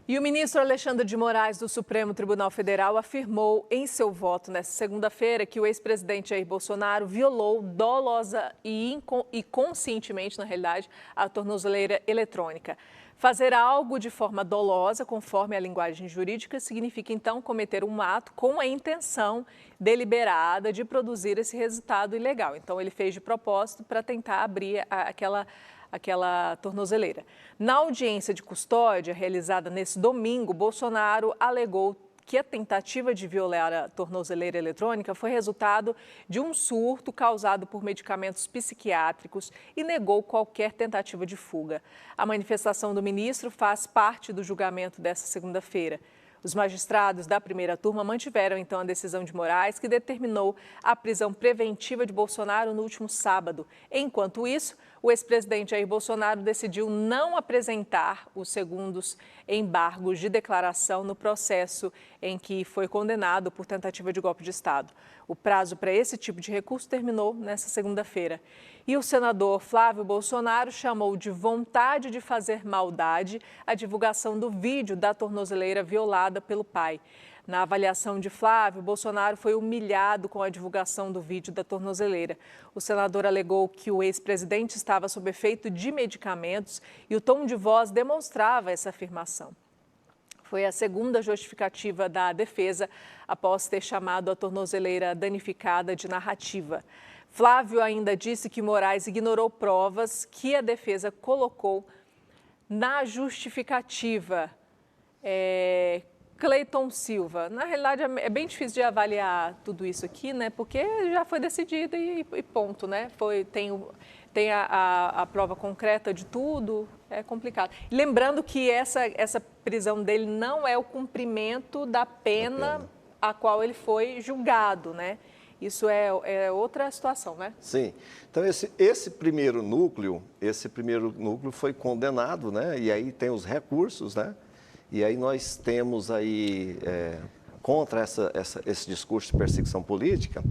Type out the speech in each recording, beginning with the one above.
E o ministro Alexandre de Moraes, do Supremo Tribunal Federal, afirmou em seu voto nesta segunda-feira que o ex-presidente Jair Bolsonaro violou dolosa e conscientemente, na realidade, a tornozeleira eletrônica. Fazer algo de forma dolosa, conforme a linguagem jurídica, significa, então, cometer um ato com a intenção deliberada de produzir esse resultado ilegal. Então, ele fez de propósito para tentar abrir aquela tornozeleira. Na audiência de custódia realizada nesse domingo, Bolsonaro alegou que a tentativa de violar a tornozeleira eletrônica foi resultado de um surto causado por medicamentos psiquiátricos e negou qualquer tentativa de fuga. A manifestação do ministro faz parte do julgamento desta segunda-feira. Os magistrados da primeira turma mantiveram, então, a decisão de Moraes, que determinou a prisão preventiva de Bolsonaro no último sábado. Enquanto isso, o ex-presidente Jair Bolsonaro decidiu não apresentar os segundos embargos de declaração no processo em que foi condenado por tentativa de golpe de Estado. O prazo para esse tipo de recurso terminou nesta segunda-feira. E o senador Flávio Bolsonaro chamou de vontade de fazer maldade a divulgação do vídeo da tornozeleira violada pelo pai. Na avaliação de Flávio, Bolsonaro foi humilhado com a divulgação do vídeo da tornozeleira. O senador alegou que o ex-presidente estava sob efeito de medicamentos e o tom de voz demonstrava essa afirmação. Foi a segunda justificativa da defesa após ter chamado a tornozeleira danificada de narrativa. Flávio ainda disse que Moraes ignorou provas que a defesa colocou na justificativa. Cleiton Silva, na realidade é bem difícil de avaliar tudo isso aqui, né? Porque já foi decidido e ponto, né? Tem a prova concreta de tudo, é complicado. Lembrando que essa prisão dele não é o cumprimento da pena a qual ele foi julgado, né? Isso é outra situação, né? Sim. Então, esse primeiro núcleo foi condenado, né? E aí tem os recursos, né? E aí nós temos aí, contra esse discurso de perseguição política,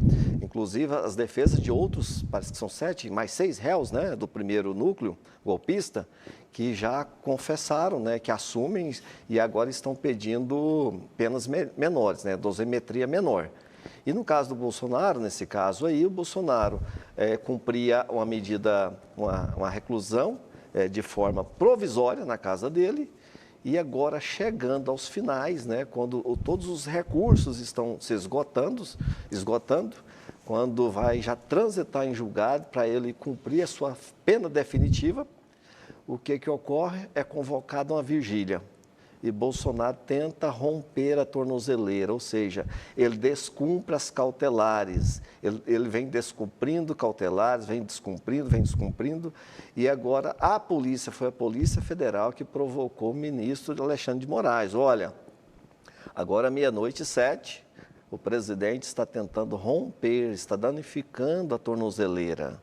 inclusive as defesas de outros, parece que são 7, mais 6 réus, né, do primeiro núcleo golpista, que já confessaram, né, que assumem e agora estão pedindo penas menores, né, dosimetria menor. E no caso do Bolsonaro, nesse caso aí, o Bolsonaro cumpria uma medida, uma reclusão de forma provisória na casa dele. E agora, chegando aos finais, né, quando todos os recursos estão se esgotando, quando vai já transitar em julgado para ele cumprir a sua pena definitiva, o que ocorre é convocada uma vigília. E Bolsonaro tenta romper a tornozeleira, ou seja, ele descumpre as cautelares, ele vem descumprindo cautelares, vem descumprindo, e agora foi a Polícia Federal que provocou o ministro Alexandre de Moraes. Olha, agora 00:07, o presidente está tentando romper, está danificando a tornozeleira,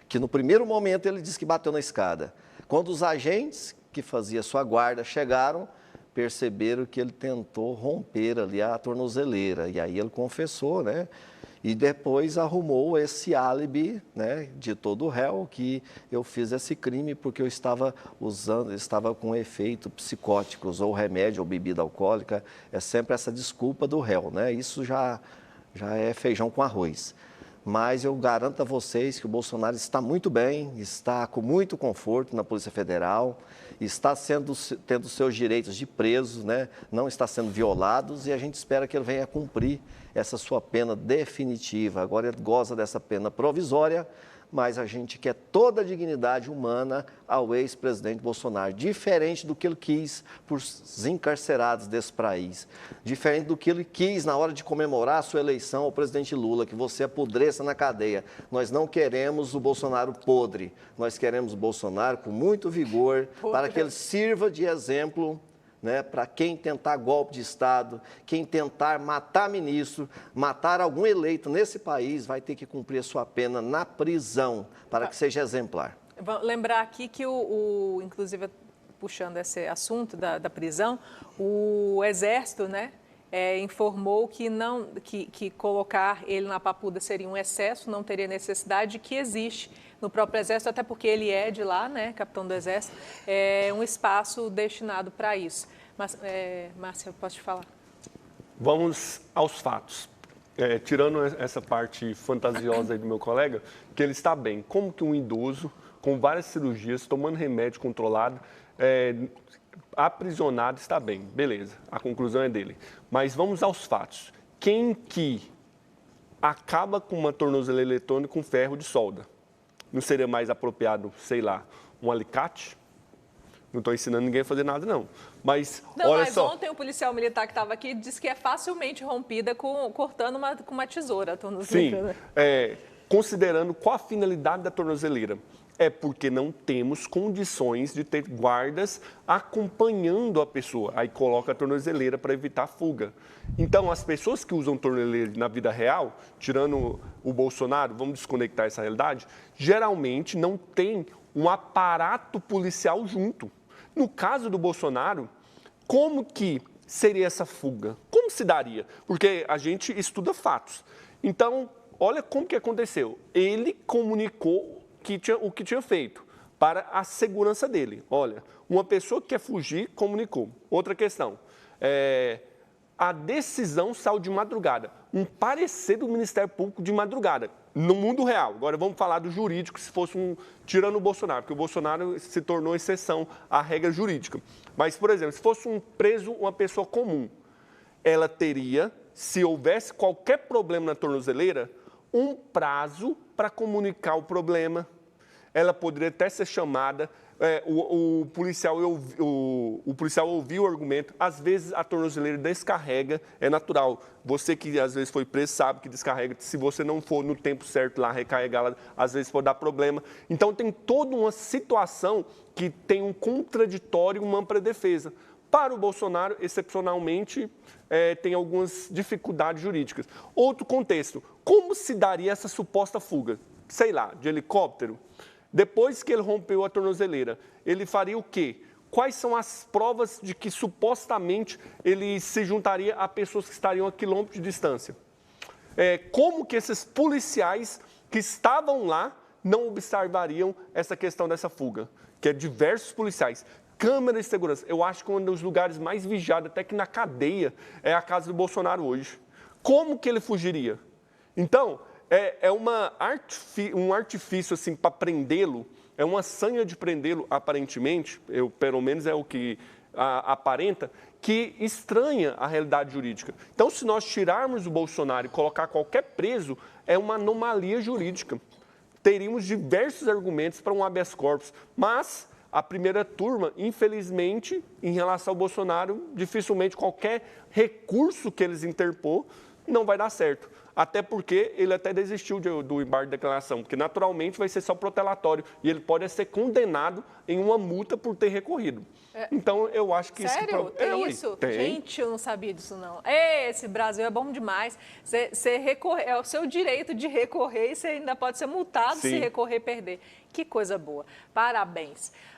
que no primeiro momento ele disse que bateu na escada. Quando os agentes que faziam sua guarda chegaram, perceberam que ele tentou romper ali a tornozeleira, e aí ele confessou, né? E depois arrumou esse álibi, né, de todo réu, que eu fiz esse crime porque eu estava com efeito psicóticos, ou remédio, ou bebida alcoólica. É sempre essa desculpa do réu, né? Isso já é feijão com arroz. Mas eu garanto a vocês que o Bolsonaro está muito bem, está com muito conforto na Polícia Federal, está tendo seus direitos de preso, né? Não está sendo violados, e a gente espera que ele venha cumprir essa sua pena definitiva. Agora ele goza dessa pena provisória, mas a gente quer toda a dignidade humana ao ex-presidente Bolsonaro, diferente do que ele quis por os encarcerados desse país, diferente do que ele quis na hora de comemorar a sua eleição ao presidente Lula, que você apodreça na cadeia. Nós não queremos o Bolsonaro podre, nós queremos o Bolsonaro com muito vigor, para que ele sirva de exemplo, né, para quem tentar golpe de Estado, quem tentar matar ministro, matar algum eleito nesse país, vai ter que cumprir a sua pena na prisão, para que seja exemplar. Vou lembrar aqui que, inclusive, puxando esse assunto da prisão, o Exército, né, informou que colocar ele na papuda seria um excesso, não teria necessidade, que existe no próprio Exército, até porque ele é de lá, né, capitão do Exército, um espaço destinado para isso. Mas, Márcia, posso te falar? Vamos aos fatos. Tirando essa parte fantasiosa aí do meu colega, que ele está bem. Como que um idoso, com várias cirurgias, tomando remédio controlado, aprisionado, está bem? Beleza, a conclusão é dele. Mas vamos aos fatos. Quem que acaba com uma tornozeleira eletrônica com ferro de solda? Não seria mais apropriado, sei lá, um alicate? Não estou ensinando ninguém a fazer nada, não. Mas, olha só. Ontem o policial militar que estava aqui disse que é facilmente rompida cortando com uma tesoura a Sim, tornozeleira. considerando qual a finalidade da tornozeleira. É porque não temos condições de ter guardas acompanhando a pessoa. Aí coloca a tornozeleira para evitar a fuga. Então, as pessoas que usam tornozeleira na vida real, tirando o Bolsonaro, vamos desconectar essa realidade, geralmente não tem um aparato policial junto. No caso do Bolsonaro, como que seria essa fuga? Como se daria? Porque a gente estuda fatos. Então, olha como que aconteceu. Ele comunicou o que tinha feito para a segurança dele. Olha, uma pessoa que quer fugir comunicou. Outra questão, a decisão saiu de madrugada. Um parecer do Ministério Público de madrugada, no mundo real. Agora vamos falar do jurídico, se fosse tirando o Bolsonaro, porque o Bolsonaro se tornou exceção à regra jurídica. Mas, por exemplo, se fosse um preso, uma pessoa comum, ela teria, se houvesse qualquer problema na tornozeleira, um prazo para comunicar o problema. Ela poderia até ser chamada, o policial ouviu o argumento. Às vezes a tornozeleira descarrega, é natural. Você que às vezes foi preso sabe que descarrega. Se você não for no tempo certo lá recarregá-la, às vezes pode dar problema. Então tem toda uma situação que tem um contraditório e uma ampla defesa. Para o Bolsonaro, excepcionalmente, tem algumas dificuldades jurídicas. Outro contexto, como se daria essa suposta fuga? Sei lá, de helicóptero? Depois que ele rompeu a tornozeleira, ele faria o quê? Quais são as provas de que supostamente ele se juntaria a pessoas que estariam a quilômetros de distância? Como que esses policiais que estavam lá não observariam essa questão dessa fuga? Que é diversos policiais. Câmera de segurança. Eu acho que um dos lugares mais vigiados, até que na cadeia, é a casa do Bolsonaro hoje. Como que ele fugiria? Então, um artifício assim, para prendê-lo, é uma sanha de prendê-lo, aparentemente, pelo menos é o que aparenta, que estranha a realidade jurídica. Então, se nós tirarmos o Bolsonaro e colocar qualquer preso, é uma anomalia jurídica. Teríamos diversos argumentos para um habeas corpus, mas a primeira turma, infelizmente, em relação ao Bolsonaro, dificilmente qualquer recurso que eles interpor não vai dar certo. Até porque ele até desistiu do embargo de declaração, porque naturalmente vai ser só protelatório e ele pode ser condenado em uma multa por ter recorrido. Então, eu acho que Sério? isso... Tem isso? Tem. Gente, eu não sabia disso, não. Esse Brasil é bom demais. Você recorrer, é o seu direito de recorrer e você ainda pode ser multado se recorrer e perder. Que coisa boa. Parabéns.